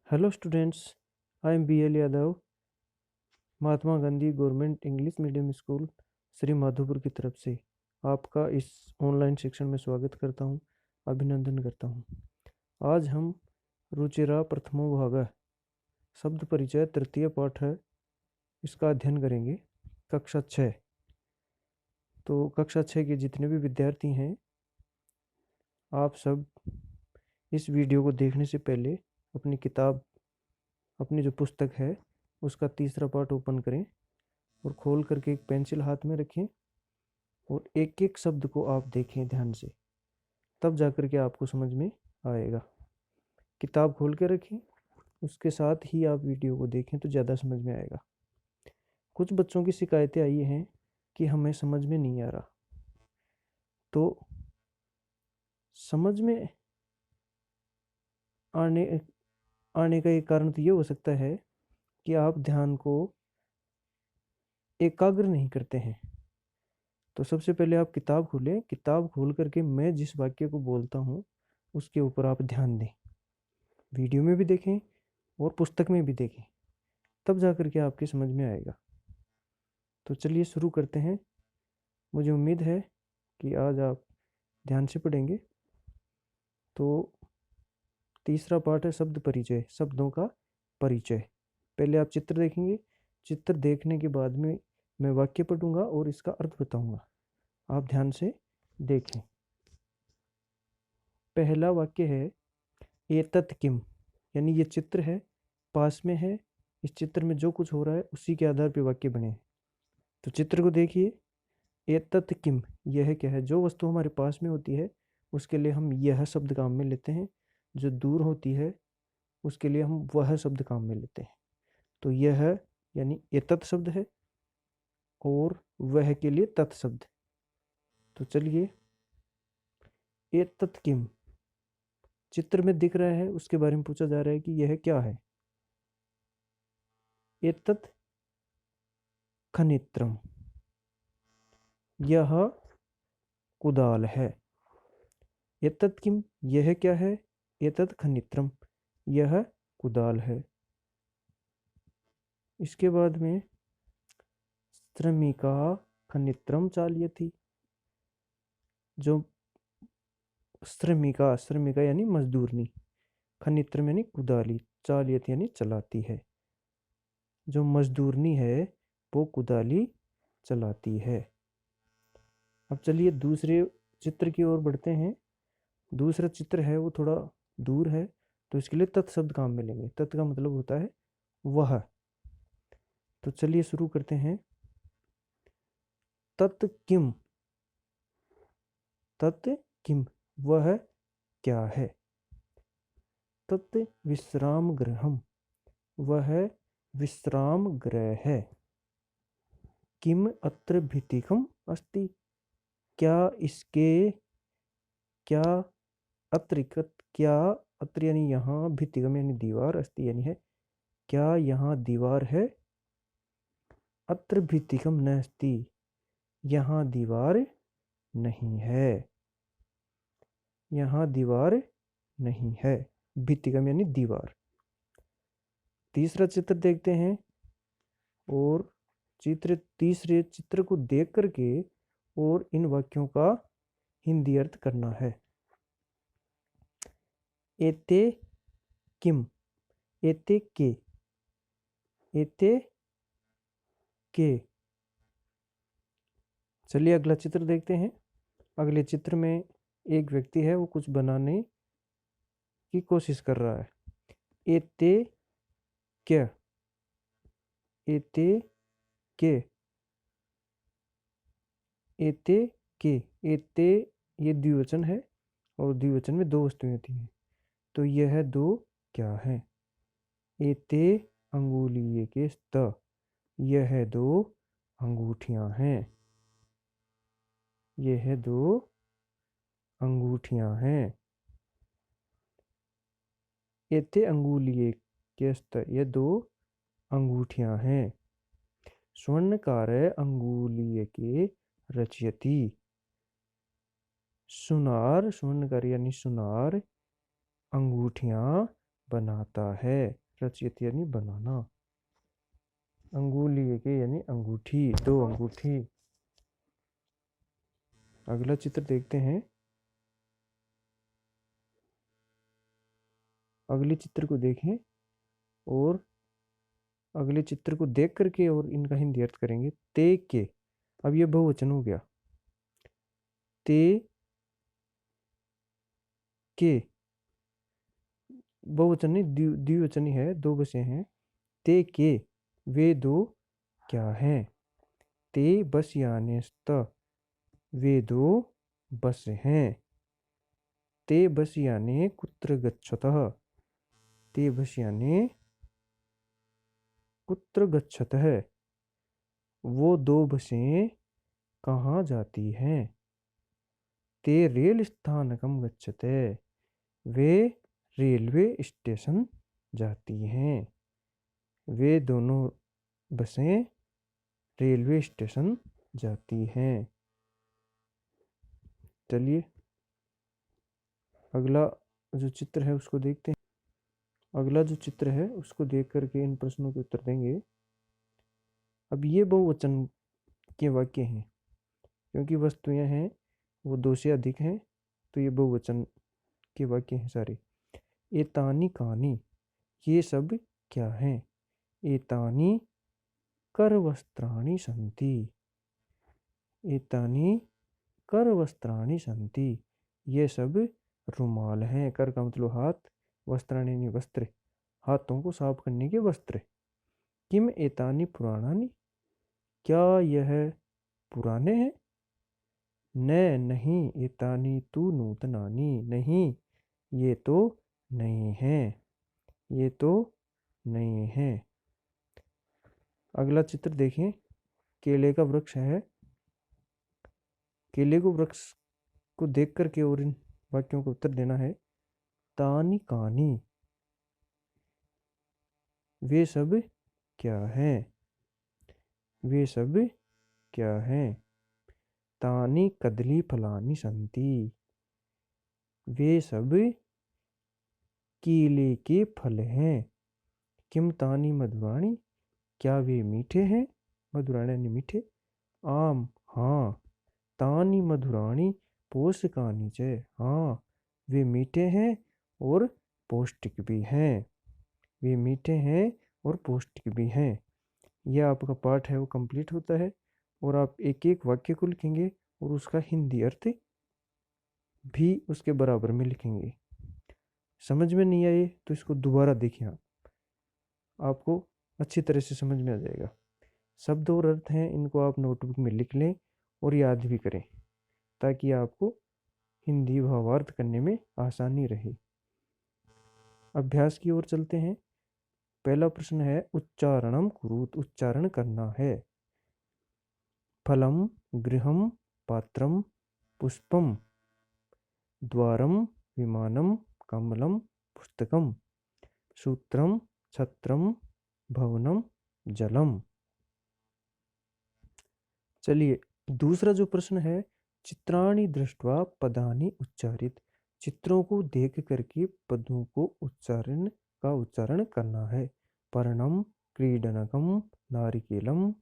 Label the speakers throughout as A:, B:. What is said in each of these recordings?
A: Hello students, I am BL Yadav, Mahatma Gandhi government English medium school Shri Madhopur की तरफ से आपका इस ऑनलाइन सेक्शन में स्वागत करता हूं, अभिनंदन करता हूं। आज हम रुचिरा प्रथमो भाग शब्द परिचय तृतीय पाठ है, इसका अध्ययन करेंगे। कक्षा 6। तो कक्षा 6 के जितने भी विद्यार्थी हैं, आप सब इस वीडियो को देखने से पहले अपनी किताब, अपनी जो पुस्तक है उसका तीसरा पार्ट ओपन करें और खोल करके एक पेंसिल हाथ में रखें और एक एक शब्द को आप देखें ध्यान से, तब जाकर के आपको समझ में आएगा। किताब खोल के रखें, उसके साथ ही आप वीडियो को देखें तो ज़्यादा समझ में आएगा। कुछ बच्चों की शिकायतें आई हैं कि हमें समझ में नहीं आ रहा, तो समझ में आने आने का एक कारण तो ये हो सकता है कि आप ध्यान को एकाग्र नहीं करते हैं। तो सबसे पहले आप किताब खोलें, किताब खोल करके मैं जिस वाक्य को बोलता हूँ उसके ऊपर आप ध्यान दें। वीडियो में भी देखें और पुस्तक में भी देखें, तब जाकर के आपकी समझ में आएगा। तो चलिए शुरू करते हैं। मुझे उम्मीद है कि आज आप ध्यान से पढ़ेंगे। तो तीसरा पार्ट है शब्द परिचय, शब्दों का परिचय। पहले आप चित्र देखेंगे, चित्र देखने के बाद में मैं वाक्य पढ़ूंगा और इसका अर्थ बताऊंगा। आप ध्यान से देखें। पहला वाक्य है एतत् किम, यानी ये चित्र है, पास में है। इस चित्र में जो कुछ हो रहा है उसी के आधार पर वाक्य बने हैं। तो चित्र को देखिए, एतत् किम, यह क्या है। जो वस्तु हमारे पास में होती है उसके लिए हम यह शब्द काम में लेते हैं, जो दूर होती है उसके लिए हम वह शब्द काम में लेते हैं। तो यह यानी एतत् शब्द है और वह के लिए तत् शब्द। तो चलिए, एतत् किम चित्र में दिख रहा है, उसके बारे में पूछा जा रहा है कि यह क्या है। एतत् खनित्रम, यह कुदाल है। एतत् किम, यह क्या है। एतत् खनित्रम, यह कुदाल है। इसके बाद में श्रमिका खनित्रम चालयति, जो श्रमिका, श्रमिका यानी मजदूरनी, खनित्रम यानी कुदाली, चालयति यानी चलाती है। जो मजदूरनी है वो कुदाली चलाती है। अब चलिए दूसरे चित्र की ओर बढ़ते हैं। दूसरा चित्र है वो थोड़ा दूर है, तो इसके लिए तत् शब्द काम में लेंगे। तत् का मतलब होता है वह। तो चलिए शुरू करते हैं। तत् किम, तत् किम, वह क्या है। तत् विश्राम गृहम, वह विश्राम गृह है। किम अत्र भित्तिकम अस्ति, क्या इसके, क्या अत्रिकत, क्या अत्र यानी यहाँ, भित्तिकम यानी दीवार, अस्ति यानी है, क्या यहाँ दीवार है। अत्र भित्तिकम नास्ति, यहाँ दीवार नहीं है। यहाँ दीवार नहीं है। भित्तिकम यानी दीवार। तीसरा चित्र देखते हैं और तीसरे चित्र को देख करके और इन वाक्यों का हिंदी अर्थ करना है। एते किम, एते के, एते के। चलिए अगला चित्र देखते हैं। अगले चित्र में एक व्यक्ति है, वो कुछ बनाने की कोशिश कर रहा है। एते क्या, एते के, एते के। एते ये द्विवचन है और द्विवचन में दो वस्तुएं होती हैं। तो यह दो क्या है। एते अंगुलीये के स्त, यह दो अंगूठियां हैं। यह दो अंगूठियां हैं। एते अंगुलीये के स्त, ये दो अंगूठियां हैं। स्वर्णकार अंगुलीये के रचयति, सुनार, स्वर्णकार यानी सुनार अंगूठियां बनाता है। रचयत यानी बनाना। अंगुली के यानी अंगूठी, 2 अंगूठी। अगला चित्र देखते हैं। अगले चित्र को देखें और अगले चित्र को देख करके और इनका हिंदी अर्थ करेंगे। ते के, अब ये बहुवचन हो गया। ते के बहुवचन नहीं, द्विवचन ही है, 2 बसे हैं। ते के, वे 2 क्या हैं। ते बस याने वे 2 बस हैं। ते बस याने कुत्र गच्छतः, ते बस याने कुत्र गच्छतः, वो 2 बसें कहाँ जाती हैं। ते रेल स्थानकम गच्छते, वे रेलवे स्टेशन जाती हैं। वे दोनों बसें रेलवे स्टेशन जाती हैं। चलिए अगला जो चित्र है उसको देखते हैं। अगला जो चित्र है उसको देख करके इन प्रश्नों के उत्तर देंगे। अब ये बहुवचन के वाक्य हैं, क्योंकि वस्तुएं हैं वो 2 से अधिक हैं, तो ये बहुवचन के वाक्य हैं सारे। एतानी कहानी, ये सब क्या हैं। एतानी करवस्त्राणि सन्ति, एतानी करवस्त्राणि सन्ति, ये सब रुमाल हैं। कर का मतलब हाथ, वस्त्राणि यानी वस्त्र, हाथों को साफ करने के वस्त्र। किम एतानी पुराणानि, क्या यह पुराने हैं। न नहीं, एतानी तु नूतनानि, नहीं ये तो नहीं हैं, ये तो नहीं हैं। अगला चित्र देखें। केले का वृक्ष है। केले को वृक्ष को देख करके और इन वाक्यों को उत्तर देना है। तानी कानी, वे सब क्या हैं, वे सब क्या हैं। तानी कदली फलानी संति, वे सब केले के फल हैं। किम तानी मधुराणी, क्या वे मीठे हैं। मधुराणी यानी मीठे। आम, हाँ। तानी मधुराणी पोषकानी च, हाँ वे मीठे हैं और पौष्टिक भी हैं। वे मीठे हैं और पौष्टिक भी हैं। यह आपका पाठ है वो कंप्लीट होता है और आप एक एक वाक्य को लिखेंगे और उसका हिंदी अर्थ भी उसके बराबर में लिखेंगे। समझ में नहीं आए तो इसको दोबारा देखिए, आपको अच्छी तरह से समझ में आ जाएगा। शब्द और अर्थ हैं, इनको आप नोटबुक में लिख लें और याद भी करें, ताकि आपको हिंदी भावार्थ करने में आसानी रहे। अभ्यास की ओर चलते हैं। पहला प्रश्न है उच्चारणम कुरुत, उच्चारण करना है। फलम, गृहम, पात्रम, पुष्पम, द्वारम, विमानम, कमलम, पुस्तकम, सूत्रम, छत्रम, भवनम, जलम। चलिए दूसरा जो प्रश्न है, चित्राणि दृष्ट्वा पदानि उच्चारित, चित्रों को देख करके पदों को उच्चारण करना है। पर्णम, क्रीडनकम, नारिकेलम,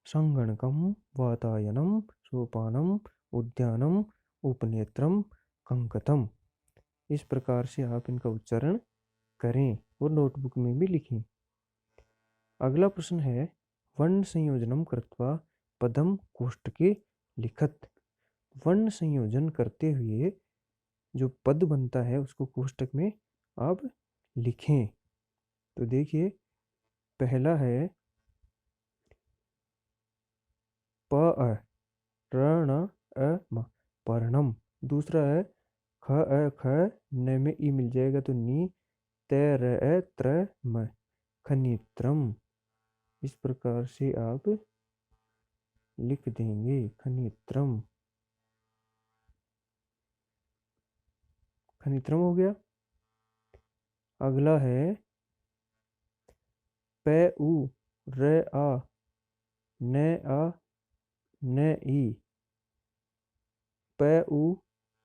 A: संगणकम, वातायनम, सोपानम, उद्यानम, उपनेत्रम, कंकतम। इस प्रकार से आप इनका उच्चारण करें और नोटबुक में भी लिखें। अगला प्रश्न है वर्ण संयोजनम कृत्वा पदम कोष्ठके लिखत, वर्ण संयोजन करते हुए जो पद बनता है उसको कोष्ठक में आप लिखें। तो देखिए पहला है प अ रण अ म, पर्णम। दूसरा है ख अ ख, न में ई मिल जाएगा तो नी, त र अ त्र म, खनित्रम। इस प्रकार से आप लिख देंगे खनित्रम। खनित्रम हो गया। अगला है प उ र आ, न आ, न ई, प उ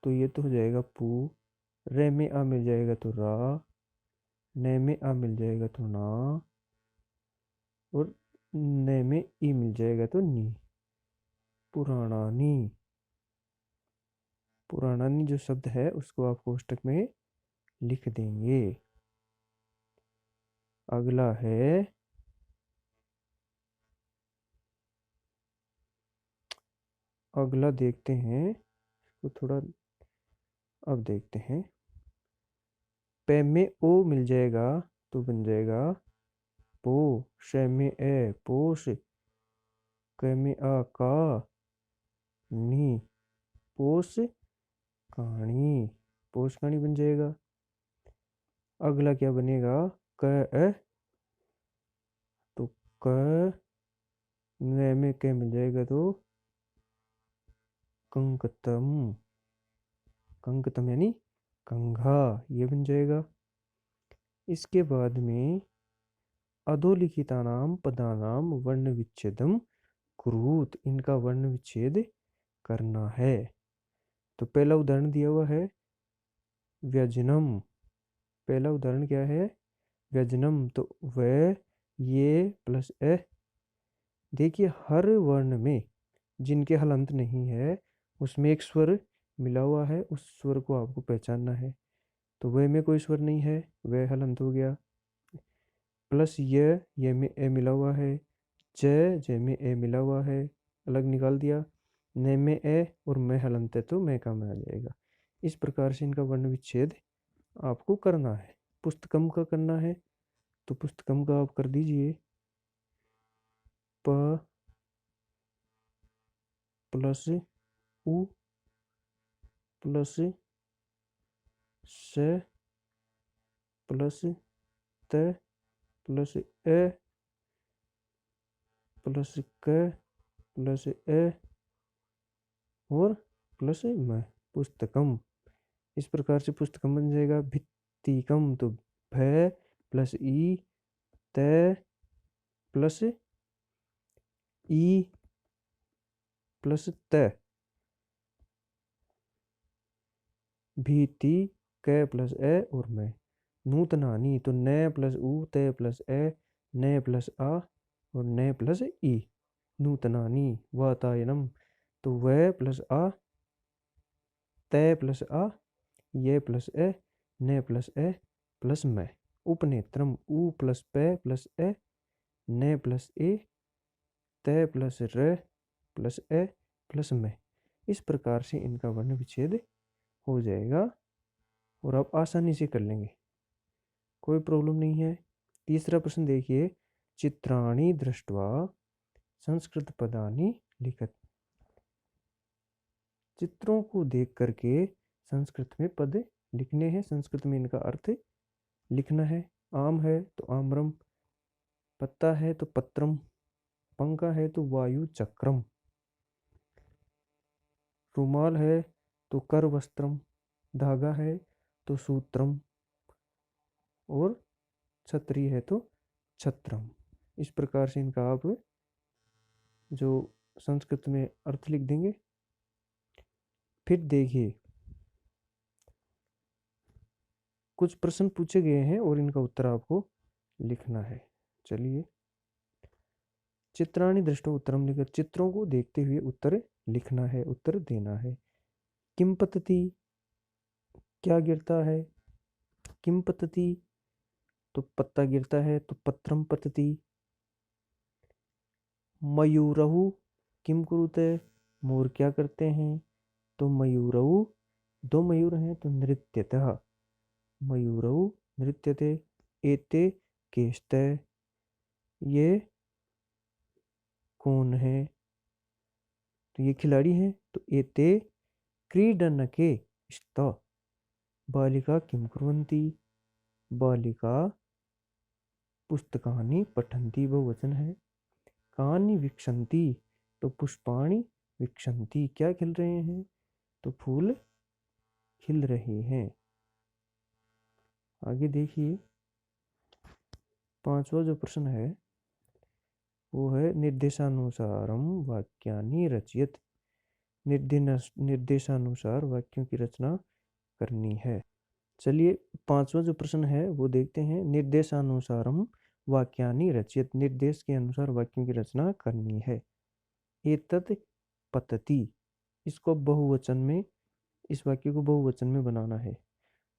A: तो ये तो हो जाएगा पू, रे में आ मिल जाएगा तो रा, न में आ मिल जाएगा तो ना, और न में ई मिल जाएगा तो नी। पुराणानी। पुराणानी जो शब्द है उसको आप कोष्टक में लिख देंगे। अगला है अगला देखते हैं तो थोड़ा, अब देखते हैं। पे में ओ मिल जाएगा तो बन जाएगा पो। श में ए पोष। क में आ का नी। पोष कहानी। पोष कहानी बन जाएगा। अगला क्या बनेगा? क ए, तो क न में क मिल जाएगा तो कंकतम। कंकतम यानी कंघा, ये बन जाएगा। इसके बाद में अधोलिखितानाम पदानाम वर्ण विच्छेदम कुरुत, इनका वर्ण विच्छेद करना है। तो पहला उदाहरण दिया हुआ है व्यजनम। पहला उदाहरण क्या है? व्यजनम। तो व ये प्लस ए। देखिए हर वर्ण में जिनके हलंत नहीं है उसमें एक स्वर मिला हुआ है, उस स्वर को आपको पहचानना है। तो व में कोई स्वर नहीं है, वह हलंत हो गया। प्लस ये में ए मिला हुआ है। जय में ए मिला हुआ है, अलग निकाल दिया। न में ए और मैं हलंत है तो मैं का में आ जाएगा। इस प्रकार से इनका वर्ण विच्छेद आपको करना है। पुस्तकम का करना है तो पुस्तकम का आप कर दीजिए। प प्लस उ प्लस स प्लस त प्लस ए प्लस क प्लस ए और प्लस म। पुस्तकम। इस प्रकार से पुस्तकम बन जाएगा। भित्तिकम तो भ प्लस ई त प्लस ई प्लस त। भीति क प्लस ए और मैं। नूतनानी तो न प्लस उ त प्लस ए न प्लस आ और न प्लस ई। नूतनानी। वातायनम तो व प्लस आ त प्लस आ ये प्लस ए न प्लस ए प्लस मैं। उपनेत्रम उ प्लस प प्लस ए न प्लस ए त प्लस र प्लस ए प्लस मैं। इस प्रकार से इनका वर्ण विच्छेद हो जाएगा और आप आसानी से कर लेंगे, कोई प्रॉब्लम नहीं है। तीसरा प्रश्न देखिए। चित्राणि दृष्ट्वा संस्कृत पदानि लिखत। चित्रों को देख करके संस्कृत में पद लिखने हैं, संस्कृत में इनका अर्थ लिखना है। आम है तो आम्रम, पत्ता है तो पत्रम, पंखा है तो वायु चक्रम, रुमाल है तो कर वस्त्रम, धागा है तो सूत्रम और छतरी है तो छत्रम। इस प्रकार से इनका आप जो संस्कृत में अर्थ लिख देंगे। फिर देखिए कुछ प्रश्न पूछे गए हैं और इनका उत्तर आपको लिखना है। चलिए। चित्राणि दृष्टो उत्तरम लिखकर, चित्रों को देखते हुए उत्तर लिखना है, उत्तर देना है। किम पतति, क्या गिरता है? किम पतति तो पत्ता गिरता है तो पत्रम पतति। मयूरहु किम कुरुते, मोर क्या करते हैं? तो मयूरहु, दो मयूर हैं तो नृत्यतः। मयूरहु नृत्यते। एते केशते, ये कौन है? तो ये खिलाड़ी हैं। तो एते क्रीडनके स्त। बालिका किम कुर्वन्ति, बालिका पुस्तकानि पठन्ति, बहुवचन है। कानि वीक्षन्ति तो पुष्पाणि वीक्षन्ति, क्या खिल रहे हैं? तो फूल खिल रहे हैं। आगे देखिए। पांचवा जो प्रश्न है वो है निर्देशानुसारम वाक्यानि रचयत। निर्देशानुसार वाक्यों की रचना करनी है। चलिए 5वां जो प्रश्न है वो देखते हैं। निर्देशानुसारम वाक्यानि रचयत, निर्देश के अनुसार वाक्यों की रचना करनी है। एतत् पतति, इसको बहुवचन में, इस वाक्य को बहुवचन में बनाना है।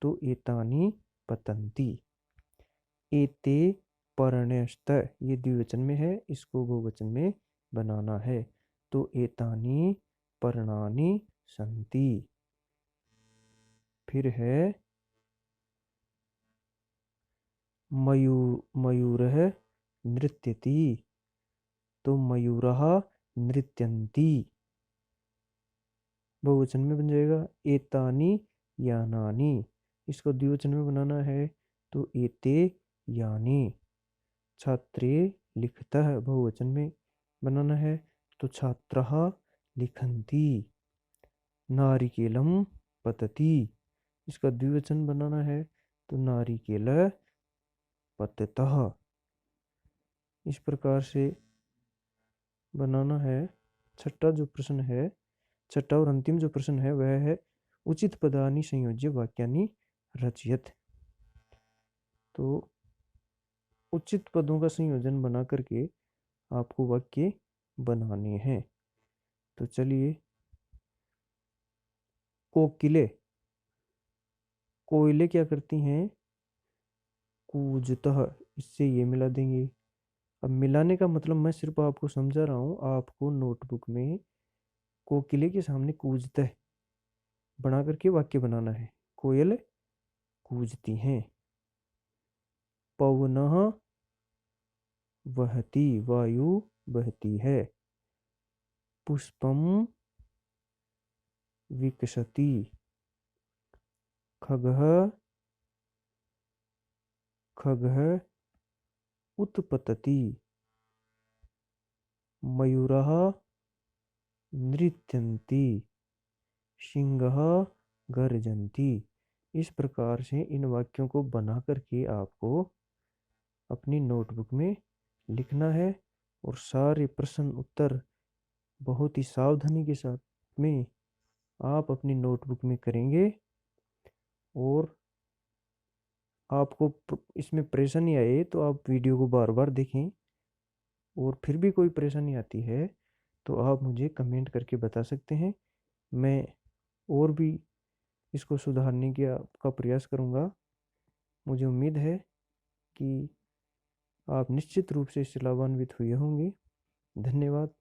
A: तो एतानि पतन्ति। एते पर्णयश्च, ये द्विवचन में है, इसको बहुवचन में बनाना है। तो एतानि पर्णानि सन्ति। फिर है मयूरः नृत्यति, तो मयूरः नृत्यन्ति, बहुवचन में बन जाएगा। एतानि यानानि, इसको द्विवचन में बनाना है। तो एते यानि। छात्रे लिखतः, बहुवचन में बनाना है। तो छात्रः लिखन्ति। नारिकेलम पतति, इसका द्विवचन बनाना है। तो नारिकेल पततः। इस प्रकार से बनाना है। छठा जो प्रश्न है, छठा और अंतिम जो प्रश्न है वह है उचित पदानि संयोज्य वाक्यानि रचयत। तो उचित पदों का संयोजन बना करके आपको वाक्य बनाने हैं। तो चलिए, कोकिले, कोयले क्या करती हैं? कूजतः, इससे ये मिला देंगे। अब मिलाने का मतलब मैं सिर्फ आपको समझा रहा हूँ। आपको नोटबुक में कोकिले के सामने कूजतः बना करके वाक्य बनाना है। कोयल कूजती हैं। पवनः वहति, वायु बहती है। पुष्पम विकसति। खगः उत्पतति। मयूरः नृत्यन्ति। सिंहः गर्जन्ति। इस प्रकार से इन वाक्यों को बना करके आपको अपनी नोटबुक में लिखना है और सारे प्रश्न उत्तर बहुत ही सावधानी के साथ में आप अपनी नोटबुक में करेंगे। और आपको इसमें परेशानी आए तो आप वीडियो को बार बार देखें, और फिर भी कोई परेशानी आती है तो आप मुझे कमेंट करके बता सकते हैं। मैं और भी इसको सुधारने का प्रयास करूंगा। मुझे उम्मीद है कि आप निश्चित रूप से इससे लाभान्वित हुए होंगे। धन्यवाद।